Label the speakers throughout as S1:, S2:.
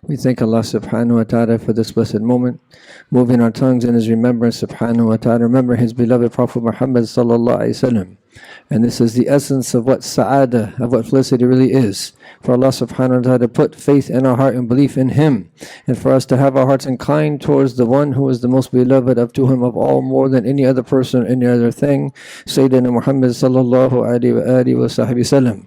S1: We thank Allah subhanahu wa ta'ala for this blessed moment, moving our tongues in His remembrance subhanahu wa ta'ala. Remember His beloved Prophet Muhammad sallallahu alayhi wa sallam. And this is the essence of what sa'ada, of what felicity really is. For Allah subhanahu wa ta'ala to put faith in our heart and belief in Him. And for us to have our hearts inclined towards the one who is the most beloved of to Him of all, more than any other person or any other thing, Sayyidina Muhammad sallallahu alayhi wa sallam.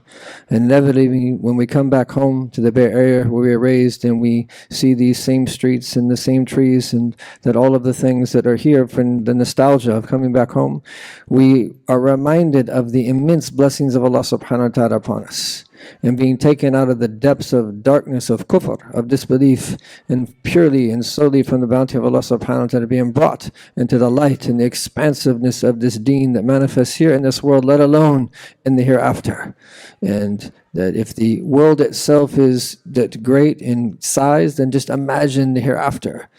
S1: And inevitably, when we come back home to the Bay Area where we are raised, and we see these same streets and the same trees, and that all of the things that are here from the nostalgia of coming back home, we are reminded of the immense blessings of Allah subhanahu wa ta'ala upon us, and being taken out of the depths of darkness, of kufr, of disbelief, and purely and solely from the bounty of Allah subhanahu wa ta'ala, being brought into the light and the expansiveness of this deen that manifests here in this world, let alone in the hereafter. And that if the world itself is that great in size, then just imagine the hereafter,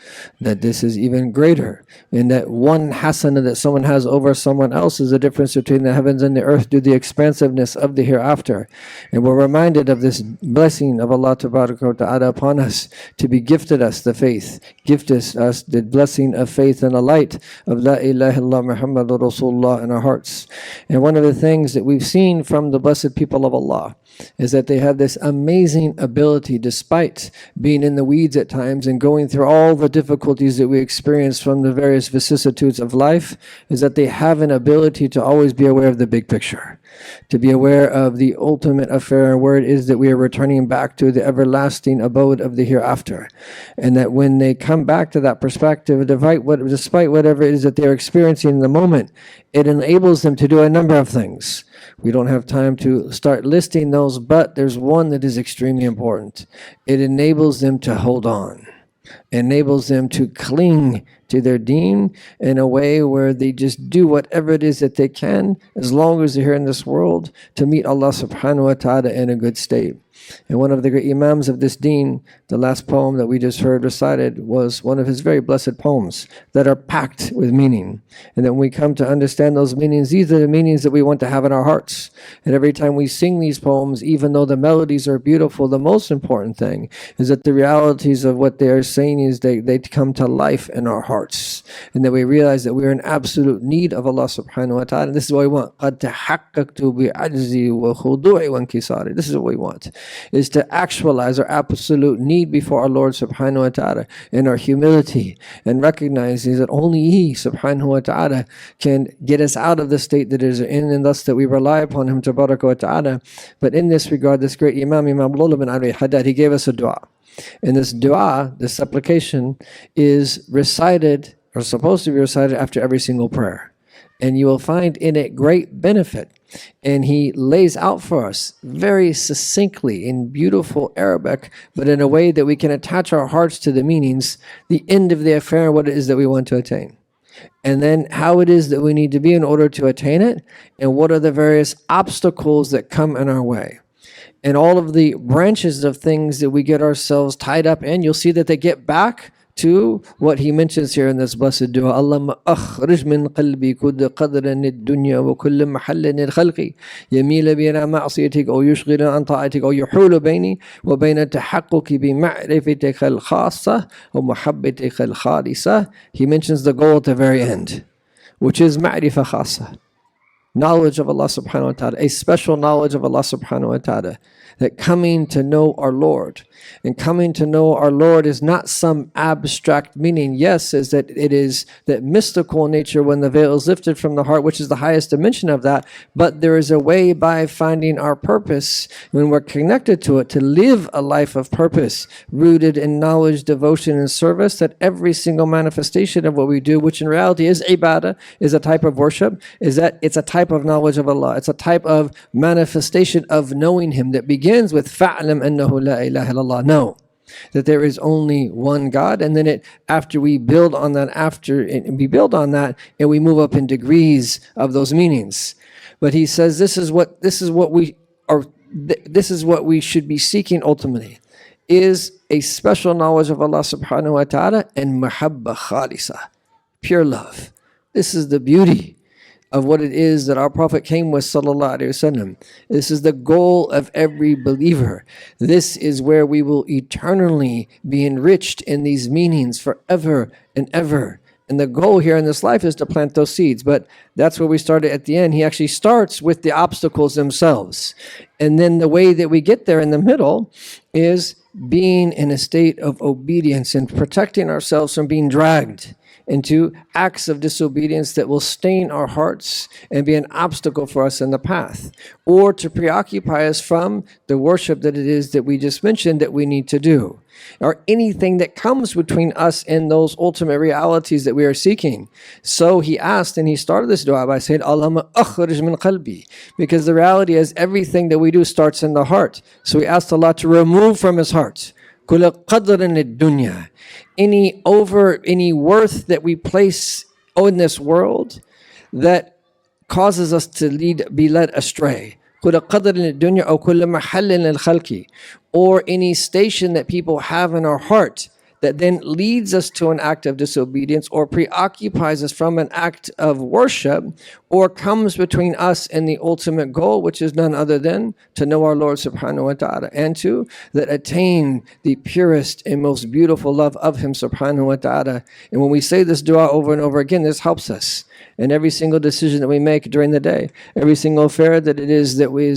S1: that this is even greater, and that one hasana that someone has over someone else is the difference between the heavens and the earth due to the expansiveness of the hereafter. And we're reminded of this blessing of Allah tabaraka wa ta'ala upon us, to be gifted us the faith, gifted us the blessing of faith and the light of La ilaha illallah Muhammadur Rasulullah in our hearts. And one of the things that we've seen from the blessed people of Allah is that they have this amazing ability, despite being in the weeds at times and going through all the difficulties that we experience from the various vicissitudes of life, is that they have an ability to always be aware of the big picture, to be aware of the ultimate affair, where it is that we are returning back to the everlasting abode of the hereafter. And that when they come back to that perspective, despite whatever it is that they're experiencing in the moment, it enables them to do a number of things. We don't have time to start listing those, but there's one that is extremely important. It enables them to hold on, enables them to cling to their deen in a way where they just do whatever it is that they can, as long as they're here in this world, to meet Allah subhanahu wa ta'ala in a good state. And one of the great imams of this deen, the last poem that we just heard recited, was one of his very blessed poems that are packed with meaning. And then when we come to understand those meanings, these are the meanings that we want to have in our hearts. And every time we sing these poems, even though the melodies are beautiful, the most important thing is that the realities of what they are saying is they come to life in our hearts. And that we realize that we are in absolute need of Allah subhanahu wa ta'ala. And this is what we want. قَدْ تَحَقَّقْتُ بِعَجْزِي وَخُضُوعِ وَانْكِسَارِ. This is what we want, is to actualize our absolute need before our Lord subhanahu wa ta'ala in our humility, and recognizing that only He subhanahu wa ta'ala can get us out of the state that it is in, and thus that we rely upon Him tabaraka wa ta'ala. But in this regard, this great Imam Abdullah bin Ali Haddad, he gave us a dua. And this dua, this supplication, is recited, or supposed to be recited, after every single prayer. And you will find in it great benefit. And he lays out for us very succinctly in beautiful Arabic, but in a way that we can attach our hearts to the meanings, the end of the affair, what it is that we want to attain. And then how it is that we need to be in order to attain it, and what are the various obstacles that come in our way. And all of the branches of things that we get ourselves tied up in, you'll see that they get back to what he mentions here in this blessed dua. Allahumma akhrij min qalbi kull qadran ad-dunya wa kull mahallin al-khalqi yamil bina ma'siyatik aw yushghil an ta'atik aw yuhulu bayni wa bayna tahaqquqi bi ma'rifatik al-khassa wa muhabbatik al-khalisa. He mentions the goal at the very end, which is ma'rifa khassa, knowledge of Allah subhanahu wa ta'ala, a special knowledge of Allah subhanahu wa ta'ala. That coming to know our Lord, and coming to know our Lord is not some abstract meaning. Yes, is that it is that mystical nature when the veil is lifted from the heart, which is the highest dimension of that. But there is a way by finding our purpose, when we're connected to it, to live a life of purpose, rooted in knowledge, devotion, and service, that every single manifestation of what we do, which in reality is ibadah, is a type of worship, is that it's a type of knowledge of Allah. It's a type of manifestation of knowing Him that begins with fa'lam annahu la ilaha illallah. Know that there is only one God, and then after we build on that, and we move up in degrees of those meanings. But he says this is what we should be seeking ultimately, is a special knowledge of Allah subhanahu wa ta'ala, and mahabba khalisa, pure love. This is the beauty of what it is that our Prophet came with, sallallahu alaihi wasallam. This is the goal of every believer. This is where we will eternally be enriched in these meanings forever and ever. And the goal here in this life is to plant those seeds. But that's where we started at the end. He actually starts with the obstacles themselves. And then the way that we get there in the middle is being in a state of obedience and protecting ourselves from being dragged into acts of disobedience that will stain our hearts and be an obstacle for us in the path, or to preoccupy us from the worship that it is that we just mentioned that we need to do, or anything that comes between us and those ultimate realities that we are seeking. So he asked, and he started this dua by saying, Allahumma akhrij min qalbi, because the reality is everything that we do starts in the heart. So he asked Allah to remove from his heart any worth that we place in this world that causes us to be led astray, or any station that people have in our heart that then leads us to an act of disobedience or preoccupies us from an act of worship, or comes between us and the ultimate goal, which is none other than to know our Lord subhanahu wa ta'ala, and to that attain the purest and most beautiful love of him subhanahu wa ta'ala. And when we say this dua over and over again, this helps us in every single decision that we make during the day, every single affair that it is that we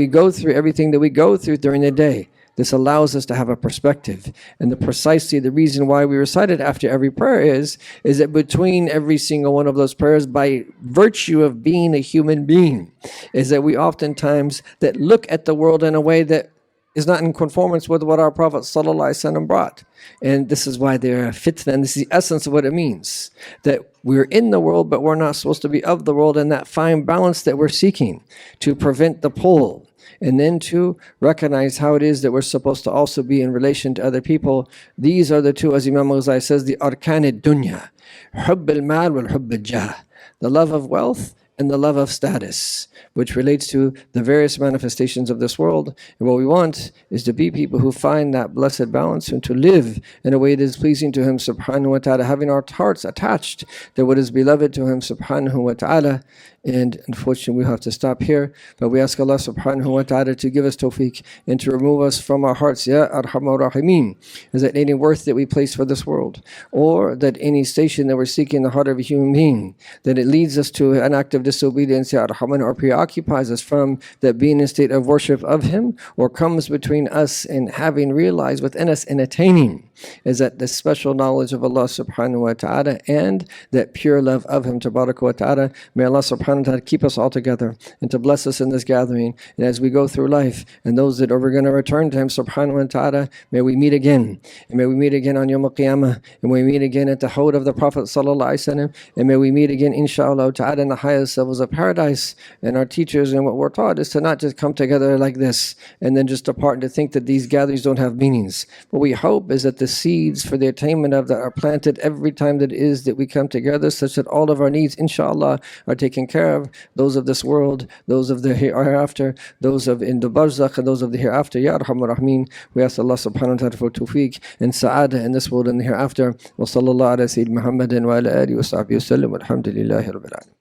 S1: go through, everything that we go through during the day. This allows us to have a perspective. And precisely the reason why we recite it after every prayer is that between every single one of those prayers, by virtue of being a human being, is that we oftentimes that look at the world in a way that is not in conformance with what our Prophet ﷺ brought. And this is why they're a fitna, and this is the essence of what it means. That we're in the world, but we're not supposed to be of the world, and that fine balance that we're seeking to prevent the pull. And then to recognize how it is that we're supposed to also be in relation to other people. These are the two, as Imam Ghazali says, the arkan ad-dunya, hubb al-mal wal hubb al-jah, the love of wealth and the love of status, which relates to the various manifestations of this world. And what we want is to be people who find that blessed balance and to live in a way that is pleasing to him subhanahu wa ta'ala, having our hearts attached to what is beloved to him subhanahu wa ta'ala. And unfortunately, we have to stop here. But we ask Allah subhanahu wa ta'ala to give us tawfiq and to remove us from our hearts, Ya Arhamar Rahimin, is that any worth that we place for this world, or that any station that we're seeking in the heart of a human being, that it leads us to an act of disobedience, Ya Arhamar, or preoccupies us from that being in a state of worship of him, or comes between us and having realized within us and attaining, is that the special knowledge of Allah subhanahu wa ta'ala and that pure love of him tabarak wa ta'ala. May Allah subhanahu wa ta'ala keep us all together and to bless us in this gathering, and as we go through life, and those that are going to return to him subhanahu wa ta'ala, may we meet again, and may we meet again on Yawm al-Qiyamah, and may we meet again at the Hawd of the Prophet sallallahu alaihi wasallam, and may we meet again inshallah ta'ala in the highest levels of paradise. And our teachers and what we're taught is to not just come together like this and then just depart and to think that these gatherings don't have meanings. What we hope is that the seeds for the attainment of that are planted every time that it is that we come together, such that all of our needs inshallah are taken care of, those of this world, those of the hereafter, those of in the barzakh, and those of the hereafter. Ya Arhamar Rahmin, we ask Allah subhanahu wa ta'ala for tawfiq and sa'adah in this world and the hereafter. Wa sallallahu ala Sayyid Muhammadin wa ala alihi wa sahbihi wa sallam, walhamdulillahi rabbil alamin.